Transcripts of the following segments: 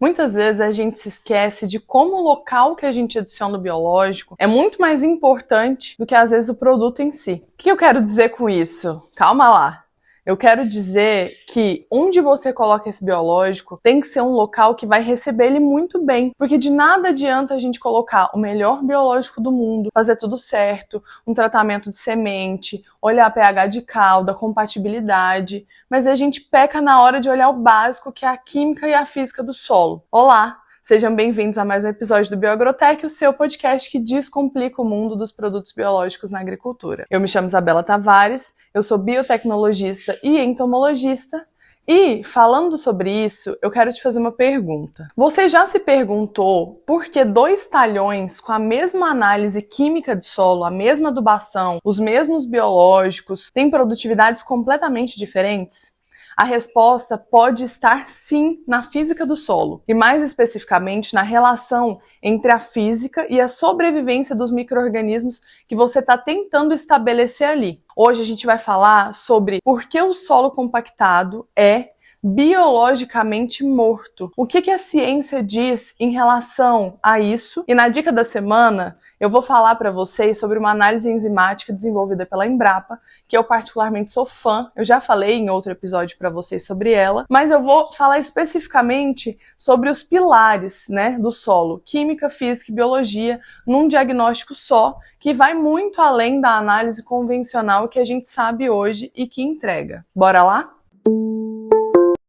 Muitas vezes a gente se esquece de como o local que a gente adiciona o biológico é muito mais importante do que às vezes o produto em si. O que eu quero dizer com isso? Calma lá. Eu quero dizer que onde você coloca esse biológico tem que ser um local que vai receber ele muito bem, porque de nada adianta a gente colocar o melhor biológico do mundo, fazer tudo certo, um tratamento de semente, olhar pH de calda, compatibilidade, mas a gente peca na hora de olhar o básico, que é a química e a física do solo. Olá! Sejam bem-vindos a mais um episódio do Bioagrotech, o seu podcast que descomplica o mundo dos produtos biológicos na agricultura. Eu me chamo Isabela Tavares, eu sou biotecnologista e entomologista, e falando sobre isso, eu quero te fazer uma pergunta. Você já se perguntou por que 2 talhões com a mesma análise química de solo, a mesma adubação, os mesmos biológicos, têm produtividades completamente diferentes? A resposta pode estar sim na física do solo, e mais especificamente na relação entre a física e a sobrevivência dos micro-organismos que você está tentando estabelecer ali. Hoje a gente vai falar sobre por que o solo compactado é biologicamente morto. O que a ciência diz em relação a isso? E na dica da semana, eu vou falar para vocês sobre uma análise enzimática desenvolvida pela Embrapa, que eu particularmente sou fã. Eu já falei em outro episódio para vocês sobre ela, mas eu vou falar especificamente sobre os pilares, do solo, química, física e biologia, num diagnóstico só, que vai muito além da análise convencional que a gente sabe hoje e que entrega. Bora lá?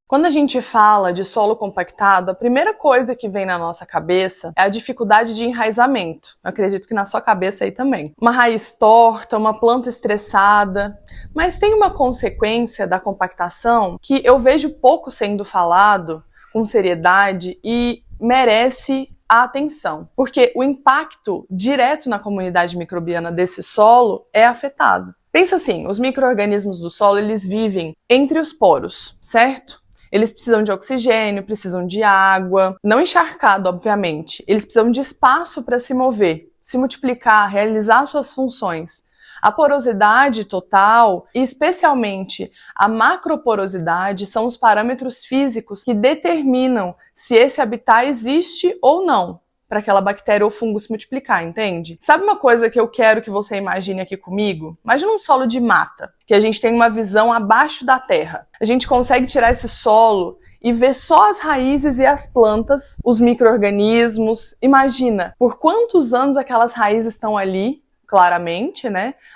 Quando a gente fala de solo compactado, a primeira coisa que vem na nossa cabeça é a dificuldade de enraizamento. Eu acredito que na sua cabeça aí também. Uma raiz torta, uma planta estressada. Mas tem uma consequência da compactação que eu vejo pouco sendo falado com seriedade e merece a atenção. Porque o impacto direto na comunidade microbiana desse solo é afetado. Pensa assim, os micro-organismos do solo, eles vivem entre os poros, certo? Eles precisam de oxigênio, precisam de água, não encharcado, obviamente. Eles precisam de espaço para se mover, se multiplicar, realizar suas funções. A porosidade total, e especialmente a macroporosidade, são os parâmetros físicos que determinam se esse habitat existe ou não para aquela bactéria ou fungo se multiplicar, entende? Sabe uma coisa que eu quero que você imagine aqui comigo? Imagina um solo de mata, que a gente tem uma visão abaixo da terra. A gente consegue tirar esse solo e ver só as raízes e as plantas, os micro-organismos. Imagina, por quantos anos aquelas raízes estão ali, claramente,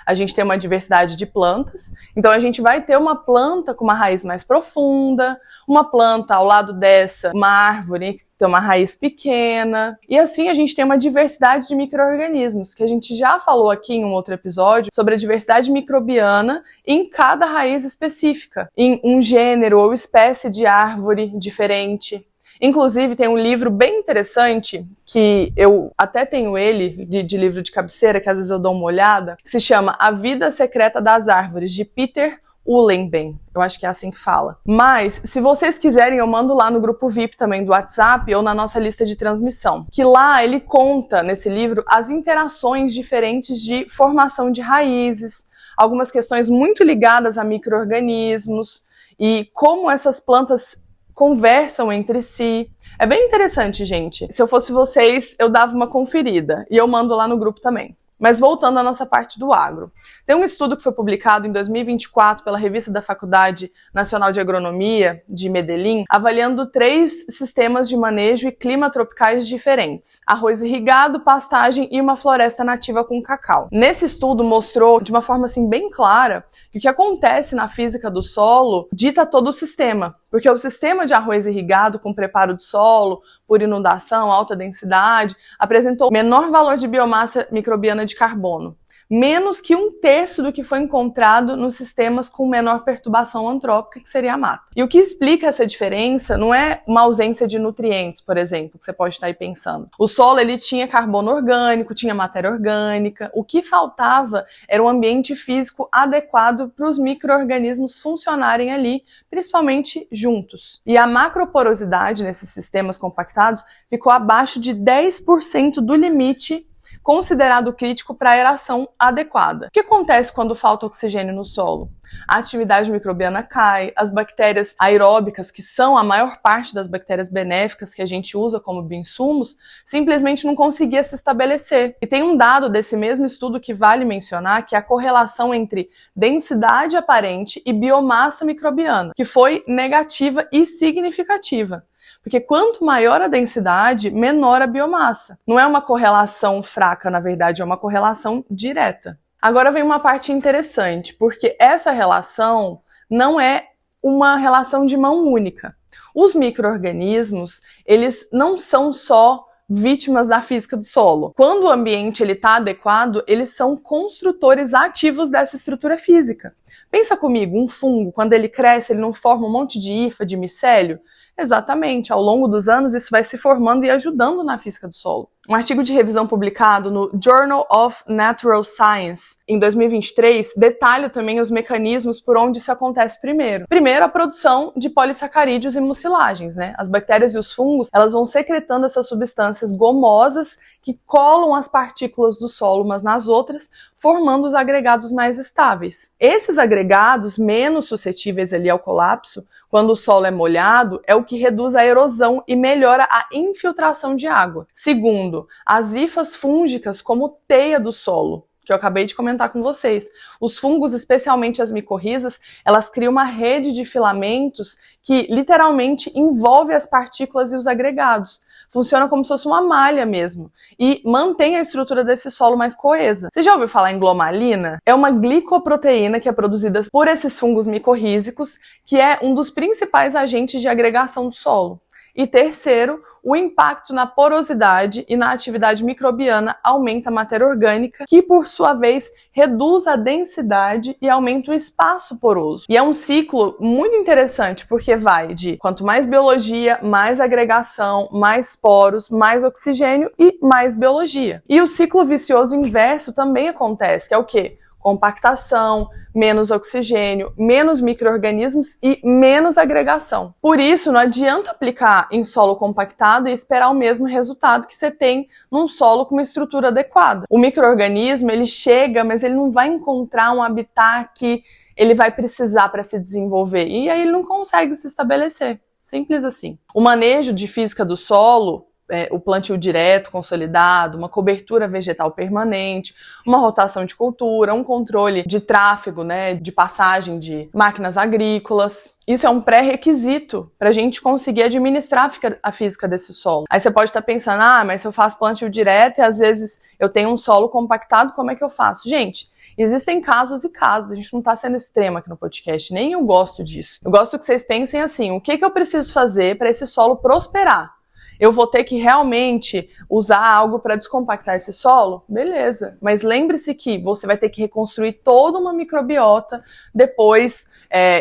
A gente tem uma diversidade de plantas, então a gente vai ter uma planta com uma raiz mais profunda, uma planta ao lado dessa, uma árvore que tem uma raiz pequena, e assim a gente tem uma diversidade de micro-organismos, que a gente já falou aqui em um outro episódio sobre a diversidade microbiana em cada raiz específica, em um gênero ou espécie de árvore diferente. Inclusive, tem um livro bem interessante, que eu até tenho ele, de livro de cabeceira, que às vezes eu dou uma olhada, que se chama A Vida Secreta das Árvores, de Peter Uhlenbeck. Eu acho que é assim que fala. Mas, se vocês quiserem, eu mando lá no grupo VIP também do WhatsApp ou na nossa lista de transmissão. Que lá ele conta, nesse livro, as interações diferentes de formação de raízes, algumas questões muito ligadas a micro-organismos e como essas plantas conversam entre si. É bem interessante, gente. Se eu fosse vocês, eu dava uma conferida. E eu mando lá no grupo também. Mas voltando à nossa parte do agro. Tem um estudo que foi publicado em 2024 pela revista da Faculdade Nacional de Agronomia de Medellín, avaliando 3 sistemas de manejo e clima tropicais diferentes: arroz irrigado, pastagem e uma floresta nativa com cacau. Nesse estudo mostrou de uma forma assim bem clara que o que acontece na física do solo dita todo o sistema. Porque o sistema de arroz irrigado com preparo do solo, por inundação, alta densidade, apresentou menor valor de biomassa microbiana de carbono, menos que 1/3 do que foi encontrado nos sistemas com menor perturbação antrópica, que seria a mata. E o que explica essa diferença não é uma ausência de nutrientes, por exemplo, que você pode estar aí pensando. O solo, ele tinha carbono orgânico, tinha matéria orgânica, o que faltava era um ambiente físico adequado para os micro-organismos funcionarem ali, principalmente juntos. E a macroporosidade nesses sistemas compactados ficou abaixo de 10% do limite considerado crítico para a aeração adequada. O que acontece quando falta oxigênio no solo? A atividade microbiana cai, as bactérias aeróbicas, que são a maior parte das bactérias benéficas que a gente usa como bioinsumos, simplesmente não conseguia se estabelecer. E tem um dado desse mesmo estudo que vale mencionar, que é a correlação entre densidade aparente e biomassa microbiana, que foi negativa e significativa. Porque quanto maior a densidade, menor a biomassa. Não é uma correlação fraca, na verdade, é uma correlação direta. Agora vem uma parte interessante, porque essa relação não é uma relação de mão única. Os micro-organismos, eles não são só vítimas da física do solo. Quando o ambiente está adequado, eles são construtores ativos dessa estrutura física. Pensa comigo, um fungo, quando ele cresce, ele não forma um monte de hifa, de micélio? Exatamente, ao longo dos anos isso vai se formando e ajudando na física do solo. Um artigo de revisão publicado no Journal of Natural Science em 2023 detalha também os mecanismos por onde isso acontece primeiro. Primeiro, a produção de polissacarídeos e mucilagens, né? As bactérias e os fungos, elas vão secretando essas substâncias gomosas que colam as partículas do solo umas nas outras, formando os agregados mais estáveis. Esses agregados, menos suscetíveis ali ao colapso, quando o solo é molhado, é o que reduz a erosão e melhora a infiltração de água. Segundo, as hifas fúngicas como teia do solo, que eu acabei de comentar com vocês. Os fungos, especialmente as micorrizas, elas criam uma rede de filamentos que literalmente envolve as partículas e os agregados. Funciona como se fosse uma malha mesmo e mantém a estrutura desse solo mais coesa. Você já ouviu falar em glomalina? É uma glicoproteína que é produzida por esses fungos micorrízicos, que é um dos principais agentes de agregação do solo. E terceiro, o impacto na porosidade e na atividade microbiana aumenta a matéria orgânica, que por sua vez reduz a densidade e aumenta o espaço poroso. E é um ciclo muito interessante, porque vai de quanto mais biologia, mais agregação, mais poros, mais oxigênio e mais biologia. E o ciclo vicioso inverso também acontece, que é o quê? Compactação, menos oxigênio, menos micro-organismos e menos agregação. Por isso, não adianta aplicar em solo compactado e esperar o mesmo resultado que você tem num solo com uma estrutura adequada. O micro-organismo, ele chega, mas ele não vai encontrar um habitat que ele vai precisar para se desenvolver. E aí ele não consegue se estabelecer. Simples assim. O manejo de física do solo, o plantio direto, consolidado, uma cobertura vegetal permanente, uma rotação de cultura, um controle de tráfego, né, de passagem de máquinas agrícolas. Isso é um pré-requisito para a gente conseguir administrar a física desse solo. Aí você pode estar pensando, mas se eu faço plantio direto e às vezes eu tenho um solo compactado, como é que eu faço? Gente, existem casos e casos, a gente não está sendo extremo aqui no podcast, nem eu gosto disso. Eu gosto que vocês pensem assim, o que eu preciso fazer para esse solo prosperar? Eu vou ter que realmente usar algo para descompactar esse solo? Beleza, mas lembre-se que você vai ter que reconstruir toda uma microbiota depois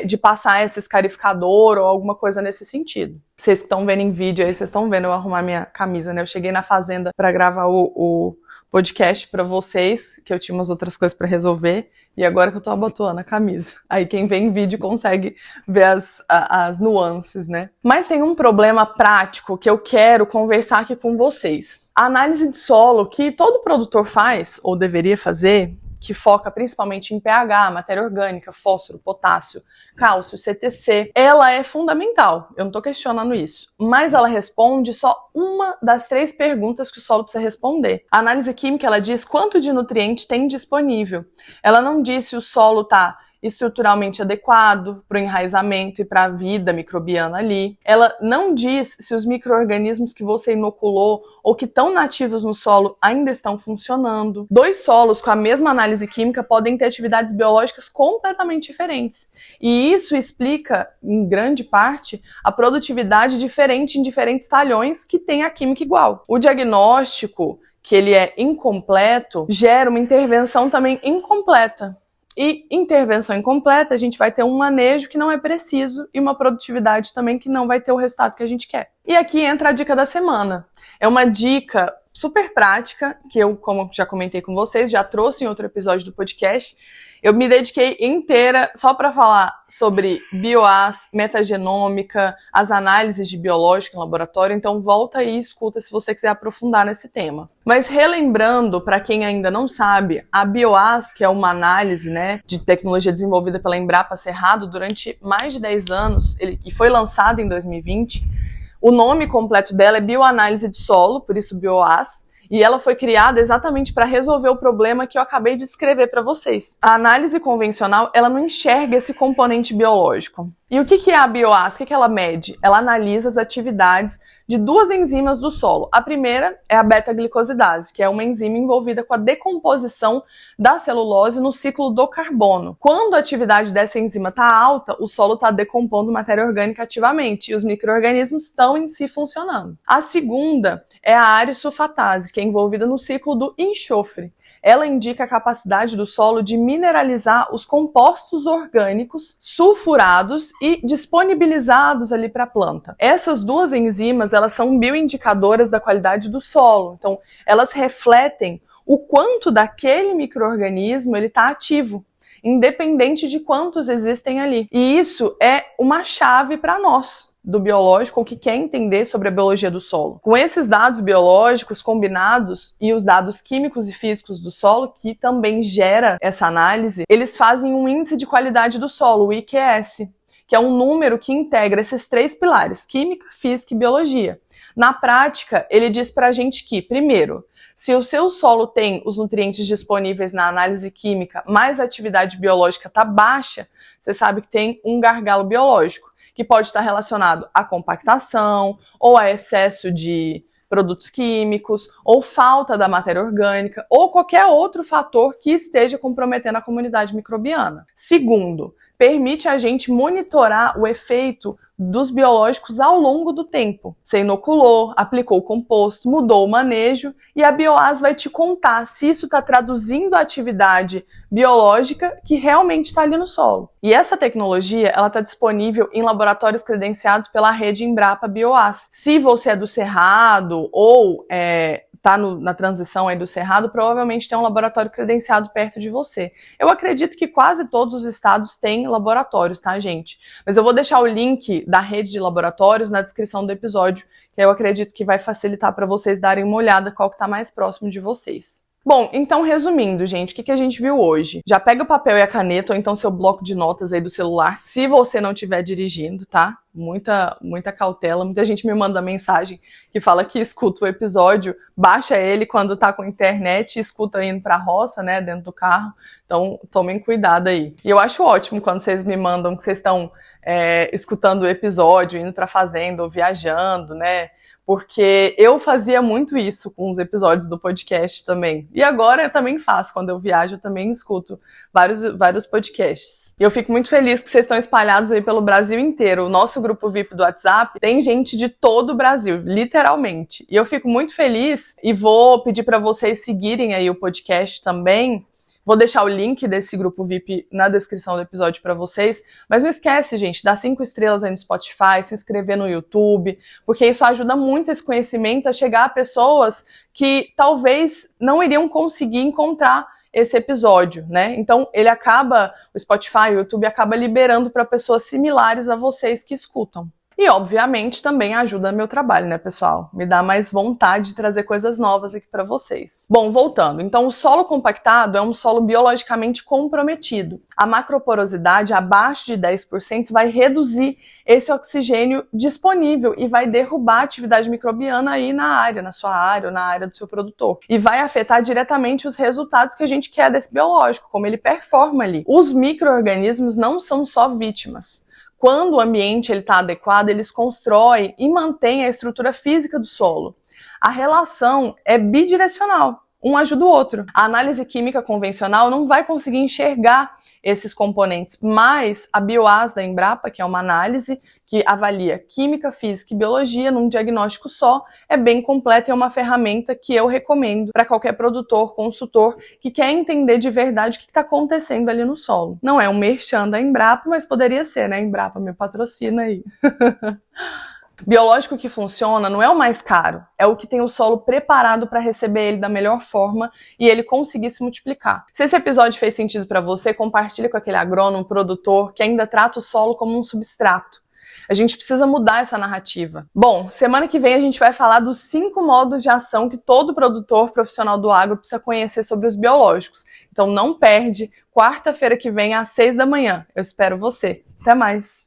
de passar esse escarificador ou alguma coisa nesse sentido. Vocês que estão vendo em vídeo aí, vocês estão vendo eu arrumar minha camisa, né? Eu cheguei na fazenda para gravar o podcast para vocês, que eu tinha umas outras coisas para resolver, e agora que eu tô abotoando a camisa. Aí quem vê em vídeo consegue ver as nuances, né? Mas tem um problema prático que eu quero conversar aqui com vocês. A análise de solo que todo produtor faz, ou deveria fazer, que foca principalmente em pH, matéria orgânica, fósforo, potássio, cálcio, CTC, ela é fundamental, eu não estou questionando isso, mas ela responde só uma das 3 perguntas que o solo precisa responder. A análise química, ela diz quanto de nutriente tem disponível, ela não diz se o solo está estruturalmente adequado para o enraizamento e para a vida microbiana ali. Ela não diz se os micro-organismos que você inoculou ou que estão nativos no solo ainda estão funcionando. 2 solos com a mesma análise química podem ter atividades biológicas completamente diferentes. E isso explica, em grande parte, a produtividade diferente em diferentes talhões que têm a química igual. O diagnóstico, que ele é incompleto, gera uma intervenção também incompleta. E intervenção incompleta, a gente vai ter um manejo que não é preciso e uma produtividade também que não vai ter o resultado que a gente quer. E aqui entra a dica da semana. É uma dica super prática, que eu, como já comentei com vocês, já trouxe em outro episódio do podcast, Eu me dediquei inteira só para falar sobre bioas, metagenômica, as análises de biológico em laboratório, então volta aí e escuta se você quiser aprofundar nesse tema. Mas relembrando, para quem ainda não sabe, a bioas, que é uma análise, né, de tecnologia desenvolvida pela Embrapa Cerrado durante mais de 10 anos, e foi lançada em 2020, o nome completo dela é Bioanálise de Solo, por isso bioas, e ela foi criada exatamente para resolver o problema que eu acabei de descrever para vocês. A análise convencional, ela não enxerga esse componente biológico. E o que é a bioas? O que ela mede? Ela analisa as atividades de duas enzimas do solo. A primeira é a beta-glicosidase, que é uma enzima envolvida com a decomposição da celulose no ciclo do carbono. Quando a atividade dessa enzima está alta, o solo está decompondo matéria orgânica ativamente e os micro-organismos estão em si funcionando. A segunda é a arissulfatase, que é envolvida no ciclo do enxofre. Ela indica a capacidade do solo de mineralizar os compostos orgânicos sulfurados e disponibilizados ali para a planta. Essas duas enzimas, elas são bioindicadoras da qualidade do solo. Então, elas refletem o quanto daquele micro-organismo ele está ativo, independente de quantos existem ali. E isso é uma chave para nós do biológico, ou que quer entender sobre a biologia do solo. Com esses dados biológicos combinados e os dados químicos e físicos do solo, que também gera essa análise, eles fazem um índice de qualidade do solo, o IQS, que é um número que integra esses três pilares, química, física e biologia. Na prática, ele diz pra gente que, primeiro, se o seu solo tem os nutrientes disponíveis na análise química, mas a atividade biológica está baixa, você sabe que tem um gargalo biológico, que pode estar relacionado à compactação, ou a excesso de produtos químicos, ou falta da matéria orgânica, ou qualquer outro fator que esteja comprometendo a comunidade microbiana. Segundo, permite a gente monitorar o efeito dos biológicos ao longo do tempo. Você inoculou, aplicou o composto, mudou o manejo e a bioas vai te contar se isso está traduzindo a atividade biológica que realmente está ali no solo. E essa tecnologia, ela está disponível em laboratórios credenciados pela rede Embrapa Bioas. Se você é do Cerrado ou está na transição aí do Cerrado, provavelmente tem um laboratório credenciado perto de você. Eu acredito que quase todos os estados têm laboratórios, tá, gente? Mas eu vou deixar o link da rede de laboratórios na descrição do episódio, que eu acredito que vai facilitar para vocês darem uma olhada qual que está mais próximo de vocês. Bom, então resumindo, gente, o que a gente viu hoje? Já pega o papel e a caneta, ou então seu bloco de notas aí do celular, se você não estiver dirigindo, tá? Muita cautela. Muita gente me manda mensagem que fala que escuta o episódio, baixa ele quando tá com internet e escuta indo pra roça, né, dentro do carro. Então, tomem cuidado aí. E eu acho ótimo quando vocês me mandam que vocês estão escutando o episódio, indo pra fazenda ou viajando, né? Porque eu fazia muito isso com os episódios do podcast também. E agora eu também faço. Quando eu viajo, eu também escuto vários podcasts. E eu fico muito feliz que vocês estão espalhados aí pelo Brasil inteiro. O nosso grupo VIP do WhatsApp tem gente de todo o Brasil, literalmente. E eu fico muito feliz e vou pedir para vocês seguirem aí o podcast também. Vou deixar o link desse grupo VIP na descrição do episódio para vocês. Mas não esquece, gente, dar 5 estrelas aí no Spotify, se inscrever no YouTube, porque isso ajuda muito esse conhecimento a chegar a pessoas que talvez não iriam conseguir encontrar esse episódio, né? Então, o Spotify, o YouTube acaba liberando para pessoas similares a vocês que escutam. E, obviamente, também ajuda meu trabalho, né, pessoal? Me dá mais vontade de trazer coisas novas aqui para vocês. Bom, voltando. Então, o solo compactado é um solo biologicamente comprometido. A macroporosidade abaixo de 10% vai reduzir esse oxigênio disponível e vai derrubar a atividade microbiana aí na área, na sua área ou na área do seu produtor. E vai afetar diretamente os resultados que a gente quer desse biológico, como ele performa ali. Os micro-organismos não são só vítimas. Quando o ambiente está adequado, eles constroem e mantêm a estrutura física do solo. A relação é bidirecional, um ajuda o outro. A análise química convencional não vai conseguir enxergar esses componentes, mas a bioas da Embrapa, que é uma análise que avalia química, física e biologia num diagnóstico só, é bem completa e é uma ferramenta que eu recomendo para qualquer produtor, consultor que quer entender de verdade o que está acontecendo ali no solo. Não é um merchan da Embrapa, mas poderia ser, né? Embrapa me patrocina aí. Biológico que funciona não é o mais caro, é o que tem o solo preparado para receber ele da melhor forma e ele conseguir se multiplicar. Se esse episódio fez sentido para você, compartilhe com aquele agrônomo, produtor que ainda trata o solo como um substrato. A gente precisa mudar essa narrativa. Bom, semana que vem a gente vai falar dos 5 modos de ação que todo produtor profissional do agro precisa conhecer sobre os biológicos. Então não perde, quarta-feira que vem às 6 da manhã. Eu espero você. Até mais!